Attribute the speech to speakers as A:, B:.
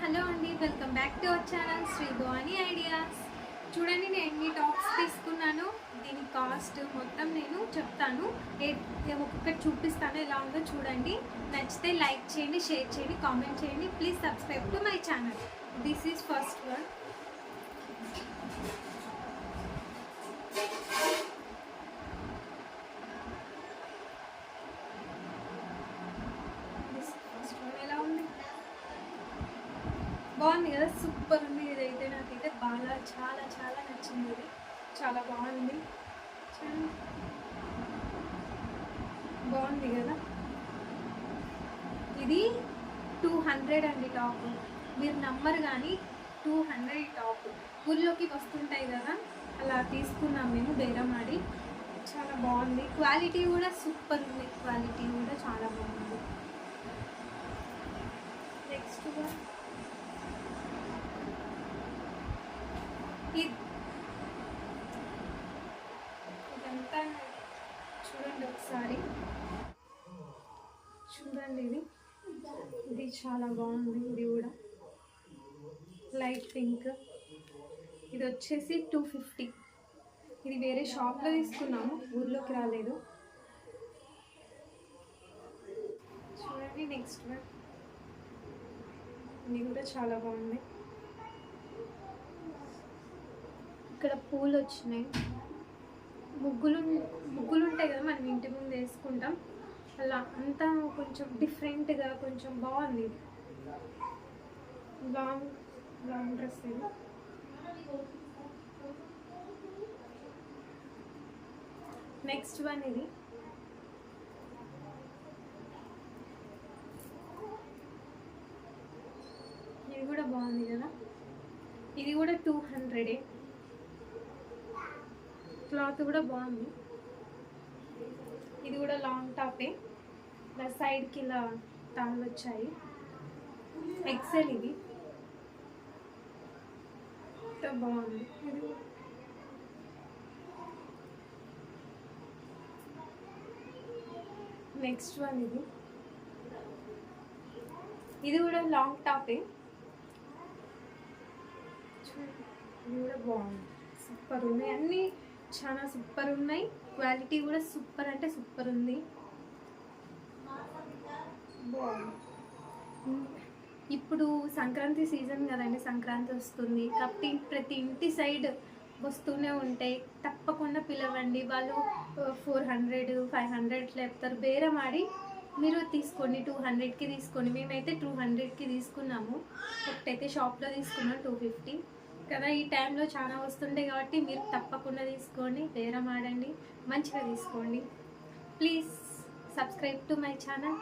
A: Hello అండి, welcome back to our channel Shri Bhavani ideas. చూడండి, నేను ఎన్ని టాప్స్ తీసుకున్నాను, దీని కాస్ట్ మొత్తం నేను చెప్తాను. ఒక్కొక్కటి చూపిస్తాను, ఎలా ఉందో చూడండి. నచ్చితే లైక్ చేయండి, షేర్ చేయండి, కామెంట్ చేయండి. Please subscribe to my channel. This is first one. బాగుంది కదా, సూపర్ ఉంది. ఇదైతే నాకైతే బాగా చాలా చాలా నచ్చింది. ఇది చాలా బాగుంది, బాగుంది కదా. ఇది 200 అండి టాప్. మీరు నమ్మరు కానీ 200 టాప్. ఊళ్ళోకి వస్తుంటాయి కదా, అలా తీసుకున్నాం మేము బేరం ఆడి. చాలా బాగుంది, క్వాలిటీ కూడా సూపర్ ఉంది. క్వాలిటీ కూడా చాలా బాగుంది. నెక్స్ట్ ఇదంతా చూడండి ఒకసారి, చూడండి. ఇది చాలా బాగుంది. ఇది కూడా లైట్ పింక్. ఇది వచ్చేసి 250. ఇది వేరే షాప్లో తీసుకున్నాము, ఊర్లోకి రాలేదు. చూడండి నెక్స్ట్ వన్. ఇది కూడా చాలా బాగుంది. ఇక్కడ పూలు వచ్చినాయి, ముగ్గులు ఉంటాయి కదా, మనం ఇంటి ముందు వేసుకుంటాం. అలా అంతా కొంచెం డిఫరెంట్గా కొంచెం బాగుంది. ఇది లాంగ్ డ్రెస్. Next one. ఇది కూడా బాగుంది కదా. ఇది కూడా 200. క్లాత్ కూడా బాగుంది. ఇది కూడా లాంగ్ టాపే, ఇలా సైడ్కి ఇలా తాళ్ళు వచ్చాయి. ఎక్సెల్. ఇది బాగుంది. Next one. ఇది కూడా లాంగ్ టాపే. ఇది కూడా బాగుంది, సూపర్ ఉన్నాయి. అన్నీ చాలా సూపర్ ఉన్నాయి. క్వాలిటీ కూడా సూపర్ అంటే సూపర్ ఉంది. బాగుంది. ఇప్పుడు సంక్రాంతి సీజన్ కదండి, సంక్రాంతి వస్తుంది కాబట్టి ప్రతి ఇంటి సైడ్ వస్తూనే ఉంటాయి. తప్పకుండా పిలవండి. వాళ్ళు 400, 500 చెప్తారు. బేరం ఆడి మీరు తీసుకోండి. 200కి తీసుకోండి. మేమైతే 200కి తీసుకున్నాము. ఒకటైతే షాప్లో తీసుకున్నాం 250 కదా. ఈ టైంలో చాలా వస్తుంటాయి కాబట్టి మీరు తప్పకుండా తీసుకోండి, బేరం ఆడండి, మంచిగా తీసుకోండి. Please subscribe to my channel.